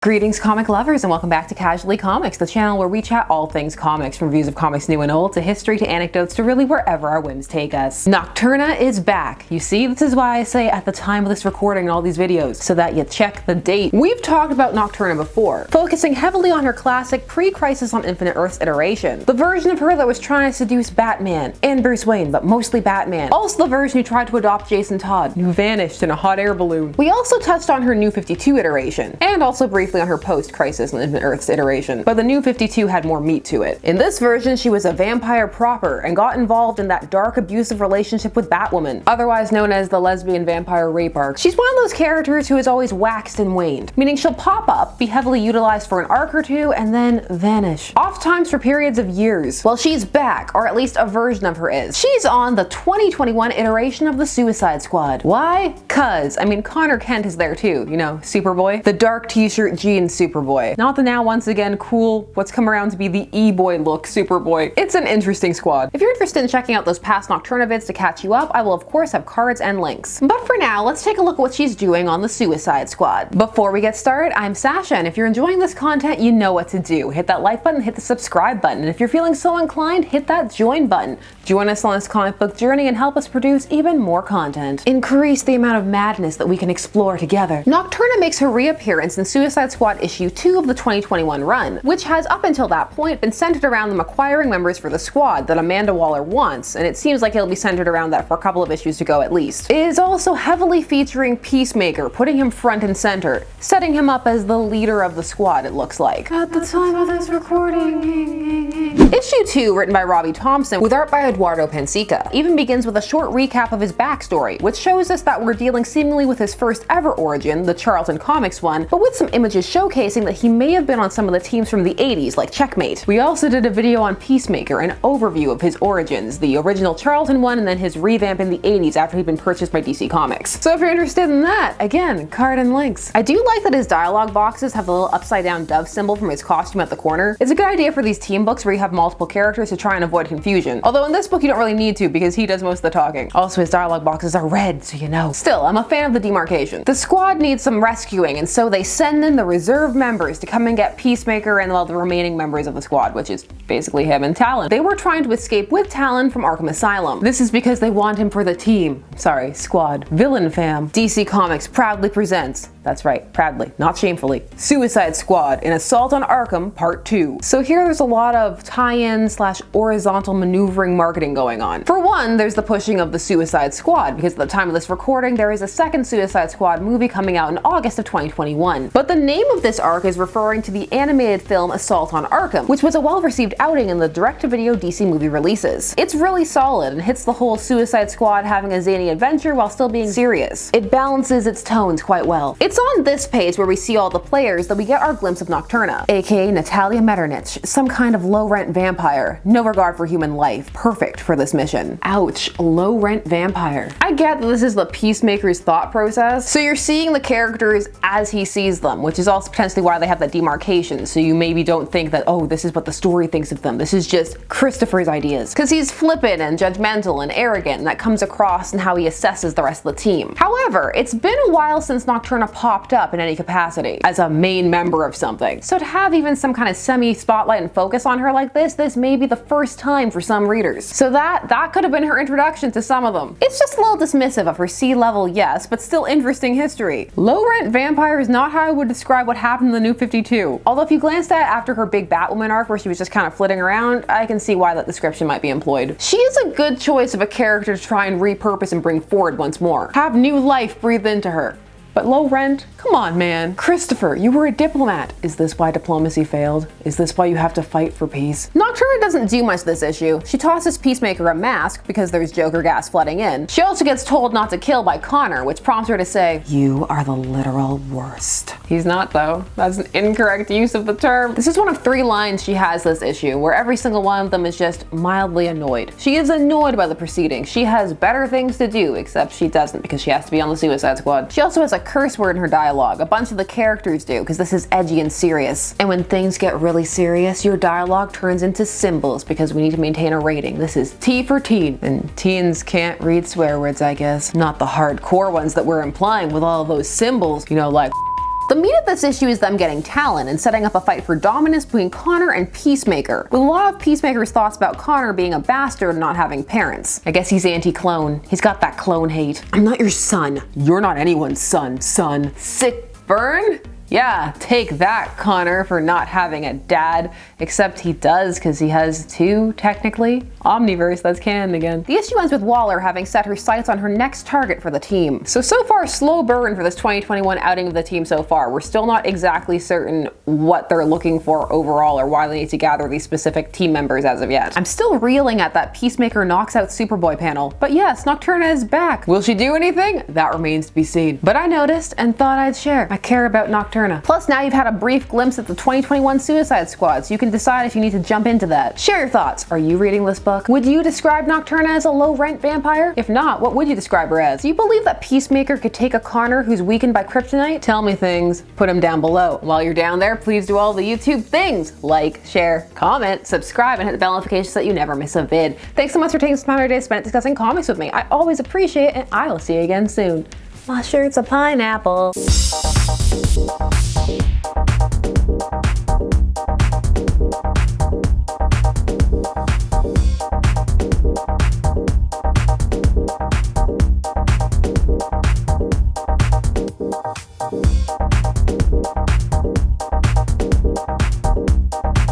Greetings comic lovers and welcome back to Casually Comics, the channel where we chat all things comics, from reviews of comics new and old to history to anecdotes to really wherever our whims take us. Nocturna is back. You see, this is why I say at the time of this recording in all these videos, so that you check the date. We've talked about Nocturna before, focusing heavily on her classic pre-Crisis on Infinite Earths iteration. The version of her that was trying to seduce Batman and Bruce Wayne, but mostly Batman. Also the version who tried to adopt Jason Todd, who vanished in a hot air balloon. We also touched on her New 52 iteration, and also briefly on her post-Crisis on Infinite Earths iteration, but the New 52 had more meat to it. In this version, she was a vampire proper and got involved in that dark, abusive relationship with Batwoman, otherwise known as the lesbian vampire rape arc. She's one of those characters who is always waxed and waned, meaning she'll pop up, be heavily utilized for an arc or two, and then vanish. Oftentimes for periods of years. Well, she's back, or at least a version of her is. She's on the 2021 iteration of the Suicide Squad. Why? Cause, I mean, Connor Kent is there too, you know, Superboy. The dark t-shirt jeans Superboy. Not the now once again cool, what's come around to be the e-boy look Superboy. It's an interesting squad. If you're interested in checking out those past Nocturna vids to catch you up, I will of course have cards and links. But for now, let's take a look at what she's doing on the Suicide Squad. Before we get started, I'm Sasha, and if you're enjoying this content, you know what to do. Hit that like button, hit the subscribe button, and if you're feeling so inclined, hit that join button. Join us on this comic book journey and help us produce even more content. Increase the amount of madness that we can explore together. Nocturna makes her reappearance in Suicide Squad issue 2 of the 2021 run, which has up until that point been centered around them acquiring members for the squad that Amanda Waller wants, and it seems like it'll be centered around that for a couple of issues to go at least. It is also heavily featuring Peacemaker, putting him front and center, setting him up as the leader of the squad, it looks like. At the time of this recording. Issue 2, written by Robbie Thompson, with art by Eduardo Pansica, even begins with a short recap of his backstory, which shows us that we're dealing seemingly with his first ever origin, the Charlton Comics one, but with some images showcasing that he may have been on some of the teams from the 80s, like Checkmate. We also did a video on Peacemaker, an overview of his origins, the original Charlton one and then his revamp in the 80s after he'd been purchased by DC Comics. So if you're interested in that, again, card and links. I do like that his dialogue boxes have the little upside down dove symbol from his costume at the corner. It's a good idea for these team books where you have multiple characters to try and avoid confusion. Although in this book you don't really need to because he does most of the talking. Also his dialogue boxes are red, so you know. Still, I'm a fan of the demarcation. The squad needs some rescuing, and so they send in the reserve members to come and get Peacemaker and, well, the remaining members of the squad, which is basically him and Talon. They were trying to escape with Talon from Arkham Asylum. This is because they want him for the team. Sorry, squad. Villain fam. DC Comics proudly presents, that's right, proudly, not shamefully, Suicide Squad in Assault on Arkham Part 2. So here there's a lot of tie-in slash horizontal maneuvering marketing going on. For one, there's the pushing of the Suicide Squad, because at the time of this recording, there is a second Suicide Squad movie coming out in August of 2021. But the name of this arc is referring to the animated film Assault on Arkham, which was a well-received outing in the direct-to-video DC movie releases. It's really solid and hits the whole Suicide Squad having a zany adventure while still being serious. It balances its tones quite well. It's on this page where we see all the players that we get our glimpse of Nocturna, aka Natalia Metternich, some kind of low-rent vampire, no regard for human life, perfect for this mission. Ouch, low-rent vampire. I get that this is the Peacemaker's thought process, so you're seeing the characters as he sees them, which is also potentially why they have that demarcation, so you maybe don't think that, oh, this is what the story thinks of them, this is just Christopher's ideas. Because he's flippant and judgmental and arrogant, and that comes across in how he assesses the rest of the team. However, it's been a while since Nocturna popped up in any capacity, as a main member of something. So to have even some kind of semi-spotlight and focus on her like this may be the first time for some readers. So that could have been her introduction to some of them. It's just a little dismissive of her C-level, yes, but still interesting history. Low-rent vampire is not how I would describe what happened in the New 52. Although if you glanced at it after her big Batwoman arc where she was just kind of flitting around, I can see why that description might be employed. She is a good choice of a character to try and repurpose and bring forward once more. Have new life breathed into her. But low rent? Come on, man. Christopher, you were a diplomat. Is this why diplomacy failed? Is this why you have to fight for peace? Nocturna doesn't do much this issue. She tosses Peacemaker a mask because there's Joker gas flooding in. She also gets told not to kill by Connor, which prompts her to say, "You are the literal worst." He's not, though. That's an incorrect use of the term. This is one of 3 lines she has this issue, where every single one of them is just mildly annoyed. She is annoyed by the proceedings. She has better things to do, except she doesn't because she has to be on the Suicide Squad. She also has a curse word in her dialogue. A bunch of the characters do, because this is edgy and serious. And when things get really serious, your dialogue turns into symbols because we need to maintain a rating. This is T for teen, and teens can't read swear words, I guess. Not the hardcore ones that we're implying with all those symbols, you know, like The meat of this issue is them getting Talon and setting up a fight for dominance between Connor and Peacemaker, with a lot of Peacemaker's thoughts about Connor being a bastard and not having parents. I guess he's anti-clone. He's got that clone hate. I'm not your son. You're not anyone's son, son. Sick burn? Yeah, take that, Connor, for not having a dad. Except he does, because he has two, technically. Omniverse, that's canon again. The issue ends with Waller having set her sights on her next target for the team. So far, slow burn for this 2021 outing of the team so far. We're still not exactly certain what they're looking for overall or why they need to gather these specific team members as of yet. I'm still reeling at that Peacemaker knocks out Superboy panel. But yes, Nocturna is back. Will she do anything? That remains to be seen. But I noticed and thought I'd share. I care about Nocturna. Plus, now you've had a brief glimpse at the 2021 Suicide Squad, so you can decide if you need to jump into that. Share your thoughts. Are you reading this book? Would you describe Nocturna as a low-rent vampire? If not, what would you describe her as? Do you believe that Peacemaker could take a Connor who's weakened by kryptonite? Tell me things. Put them down below. While you're down there, please do all the YouTube things. Like, share, comment, subscribe, and hit the bell notification so that you never miss a vid. Thanks so much for taking some time out of your day to spend it discussing comics with me. I always appreciate it, and I will see you again soon. My shirt's a pineapple.